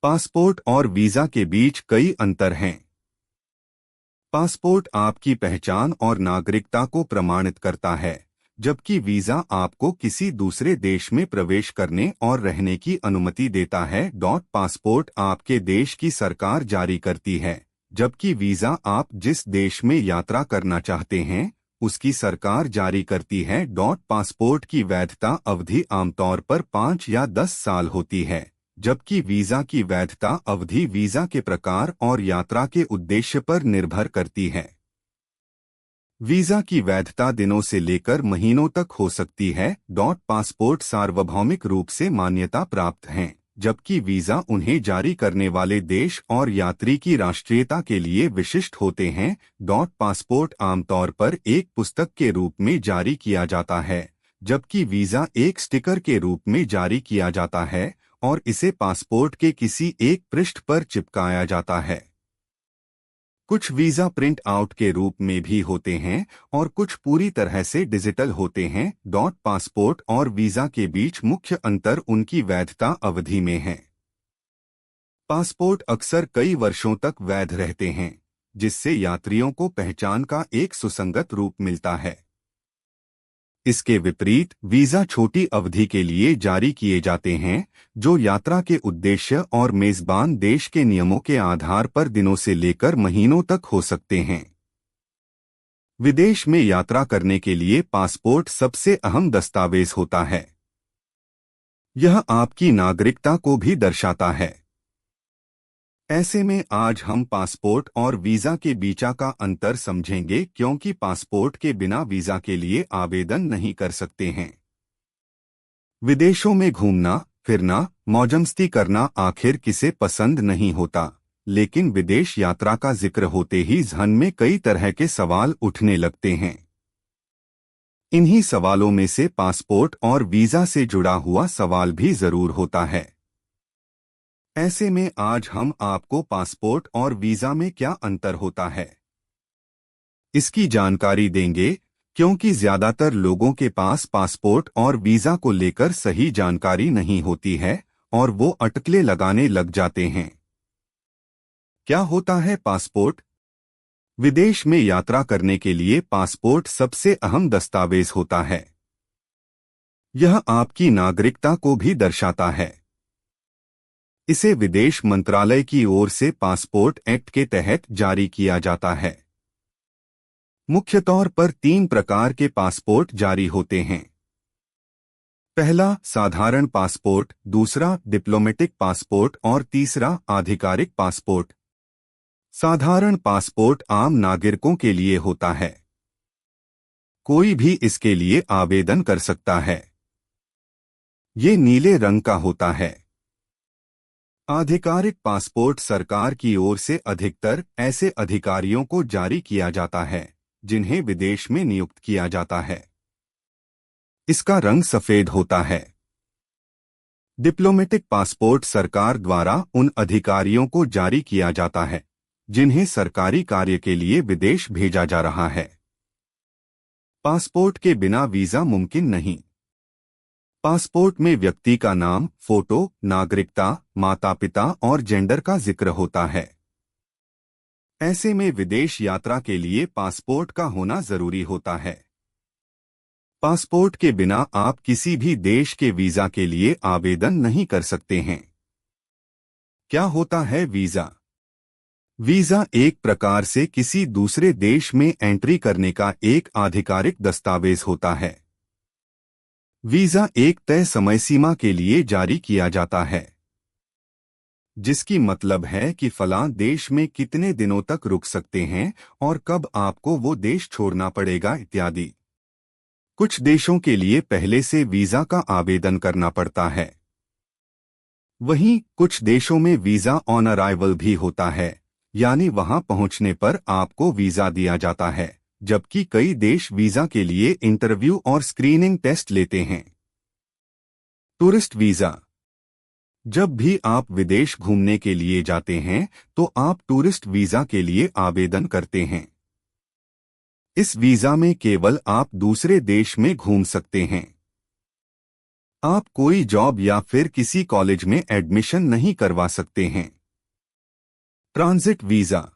Passport और visa के बीच कई अंतर हैं। पासपोर्ट आपकी पहचान और नागरिकता को प्रमाणित करता है, जबकि वीजा आपको किसी दूसरे देश में प्रवेश करने और रहने की अनुमति देता है। पासपोर्ट आपके देश की सरकार जारी करती है, जबकि वीजा आप जिस देश में यात्रा करना चाहते हैं उसकी सरकार जारी करती है। पासपोर्ट की वैधता अवधि आमतौर पर 5 या 10 साल होती है, जबकि वीजा की वैधता अवधि वीजा के प्रकार और यात्रा के उद्देश्य पर निर्भर करती है। वीजा की वैधता दिनों से लेकर महीनों तक हो सकती है। पासपोर्ट सार्वभौमिक रूप से मान्यता प्राप्त हैं, जबकि वीजा उन्हें जारी करने वाले देश और यात्री की राष्ट्रीयता के लिए विशिष्ट होते हैं। पासपोर्ट आमतौर पर एक पुस्तक के रूप में जारी किया जाता है, जबकि वीजा एक स्टिकर के रूप में जारी किया जाता है और इसे पासपोर्ट के किसी एक पृष्ठ पर चिपकाया जाता है। कुछ वीजा प्रिंट आउट के रूप में भी होते हैं और कुछ पूरी तरह से डिजिटल होते हैं। पासपोर्ट और वीजा के बीच मुख्य अंतर उनकी वैधता अवधि में है। पासपोर्ट अक्सर कई वर्षों तक वैध रहते हैं, जिससे यात्रियों को पहचान का एक सुसंगत रूप मिलता है। इसके विपरीत वीजा छोटी अवधि के लिए जारी किए जाते हैं, जो यात्रा के उद्देश्य और मेजबान देश के नियमों के आधार पर दिनों से लेकर महीनों तक हो सकते हैं। विदेश में यात्रा करने के लिए पासपोर्ट सबसे अहम दस्तावेज होता है। यह आपकी नागरिकता को भी दर्शाता है। ऐसे में आज हम पासपोर्ट और वीजा के बीच का अंतर समझेंगे, क्योंकि पासपोर्ट के बिना वीजा के लिए आवेदन नहीं कर सकते हैं। विदेशों में घूमना फिरना मौजमस्ती करना आखिर किसे पसंद नहीं होता, लेकिन विदेश यात्रा का जिक्र होते ही ज़हन में कई तरह के सवाल उठने लगते हैं। इन्हीं सवालों में से पासपोर्ट और वीजा से जुड़ा हुआ सवाल भी जरूर होता है। ऐसे में आज हम आपको पासपोर्ट और वीजा में क्या अंतर होता है इसकी जानकारी देंगे, क्योंकि ज्यादातर लोगों के पास पासपोर्ट और वीजा को लेकर सही जानकारी नहीं होती है और वो अटकलें लगाने लग जाते हैं। क्या होता है पासपोर्ट? विदेश में यात्रा करने के लिए पासपोर्ट सबसे अहम दस्तावेज होता है। यह आपकी नागरिकता को भी दर्शाता है। इसे विदेश मंत्रालय की ओर से पासपोर्ट एक्ट के तहत जारी किया जाता है। मुख्य तौर पर 3 प्रकार के पासपोर्ट जारी होते हैं। पहला साधारण पासपोर्ट, दूसरा डिप्लोमेटिक पासपोर्ट और तीसरा आधिकारिक पासपोर्ट। साधारण पासपोर्ट आम नागरिकों के लिए होता है। कोई भी इसके लिए आवेदन कर सकता है। ये नीले रंग का होता है। आधिकारिक पासपोर्ट सरकार की ओर से अधिकतर ऐसे अधिकारियों को जारी किया जाता है जिन्हें विदेश में नियुक्त किया जाता है। इसका रंग सफेद होता है। डिप्लोमेटिक पासपोर्ट सरकार द्वारा उन अधिकारियों को जारी किया जाता है जिन्हें सरकारी कार्य के लिए विदेश भेजा जा रहा है। पासपोर्ट के बिना वीजा मुमकिन नहीं। पासपोर्ट में व्यक्ति का नाम, फोटो, नागरिकता, माता पिता और जेंडर का जिक्र होता है। ऐसे में विदेश यात्रा के लिए पासपोर्ट का होना जरूरी होता है। पासपोर्ट के बिना आप किसी भी देश के वीजा के लिए आवेदन नहीं कर सकते हैं। क्या होता है वीजा? वीजा एक प्रकार से किसी दूसरे देश में एंट्री करने का एक आधिकारिक दस्तावेज होता है। वीजा एक तय समय सीमा के लिए जारी किया जाता है, जिसकी मतलब है कि फलां देश में कितने दिनों तक रुक सकते हैं और कब आपको वो देश छोड़ना पड़ेगा इत्यादि। कुछ देशों के लिए पहले से वीजा का आवेदन करना पड़ता है। वहीं कुछ देशों में वीजा ऑन अराइवल भी होता है, यानी वहां पहुंचने पर आपको वीजा दिया जाता है, जबकि कई देश वीजा के लिए इंटरव्यू और स्क्रीनिंग टेस्ट लेते हैं। Tourist visa. जब भी आप विदेश घूमने के लिए जाते हैं तो आप टूरिस्ट वीजा के लिए आवेदन करते हैं। इस वीजा में केवल आप दूसरे देश में घूम सकते हैं। आप कोई जॉब या फिर किसी कॉलेज में एडमिशन नहीं करवा सकते हैं। Transit visa.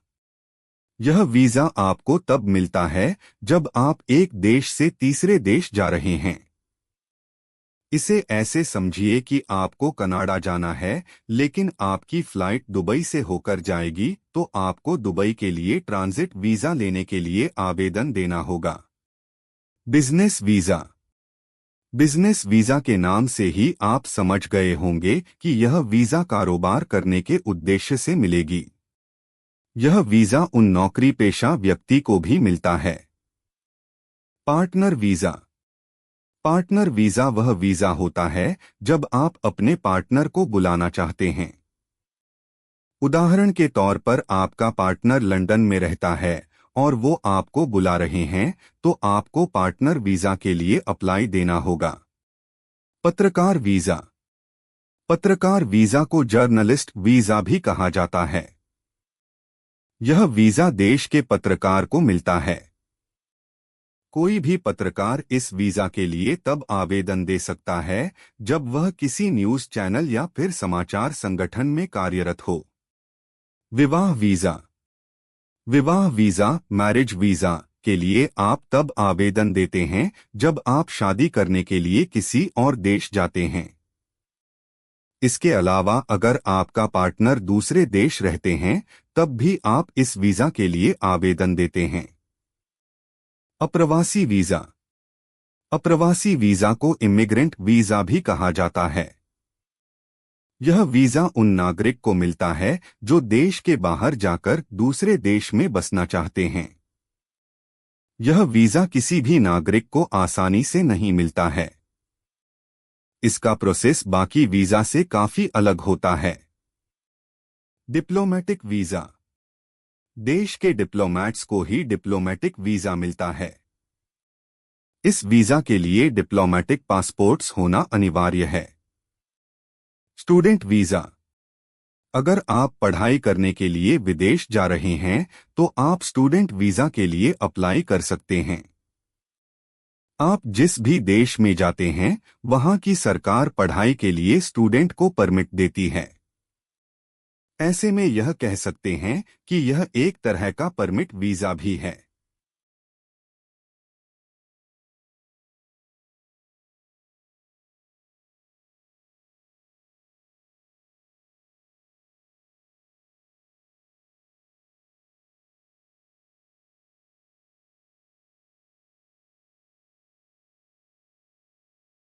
यह वीजा आपको तब मिलता है जब आप एक देश से तीसरे देश जा रहे हैं। इसे ऐसे समझिए कि आपको कनाडा जाना है, लेकिन आपकी फ्लाइट दुबई से होकर जाएगी, तो आपको दुबई के लिए ट्रांजिट वीजा लेने के लिए आवेदन देना होगा। Business visa. बिजनेस वीजा के नाम से ही आप समझ गए होंगे कि यह वीजा कारोबार करने के उद्देश्य से मिलेगी। यह वीजा उन नौकरी पेशा व्यक्ति को भी मिलता है। Partner visa. पार्टनर वीजा वह वीजा होता है जब आप अपने पार्टनर को बुलाना चाहते हैं। उदाहरण के तौर पर आपका पार्टनर लंदन में रहता है और वो आपको बुला रहे हैं, तो आपको पार्टनर वीजा के लिए अप्लाई देना होगा। पत्रकार वीजा। पत्रकार वीजा को जर्नलिस्ट वीजा भी कहा जाता है। यह वीजा देश के पत्रकार को मिलता है। कोई भी पत्रकार इस वीजा के लिए तब आवेदन दे सकता है जब वह किसी न्यूज चैनल या फिर समाचार संगठन में कार्यरत हो। विवाह वीजा। विवाह वीजा, मैरिज वीजा के लिए आप तब आवेदन देते हैं जब आप शादी करने के लिए किसी और देश जाते हैं। इसके अलावा अगर आपका पार्टनर दूसरे देश रहते हैं, तब भी आप इस वीजा के लिए आवेदन देते हैं। अप्रवासी वीजा। अप्रवासी वीजा को इमिग्रेंट वीजा भी कहा जाता है। यह वीजा उन नागरिक को मिलता है जो देश के बाहर जाकर दूसरे देश में बसना चाहते हैं। यह वीजा किसी भी नागरिक को आसानी से नहीं मिलता है। इसका प्रोसेस बाकी वीजा से काफी अलग होता है। Diplomatic visa. देश के डिप्लोमैट्स को ही डिप्लोमेटिक वीजा मिलता है। इस वीजा के लिए डिप्लोमेटिक पासपोर्ट्स होना अनिवार्य है। Student visa. अगर आप पढ़ाई करने के लिए विदेश जा रहे हैं, तो आप स्टूडेंट वीजा के लिए अप्लाई कर सकते हैं। आप जिस भी देश में जाते हैं, वहां की सरकार पढ़ाई के लिए स्टूडेंट को परमिट देती है। ऐसे में यह कह सकते हैं कि यह एक तरह का परमिट वीजा भी है।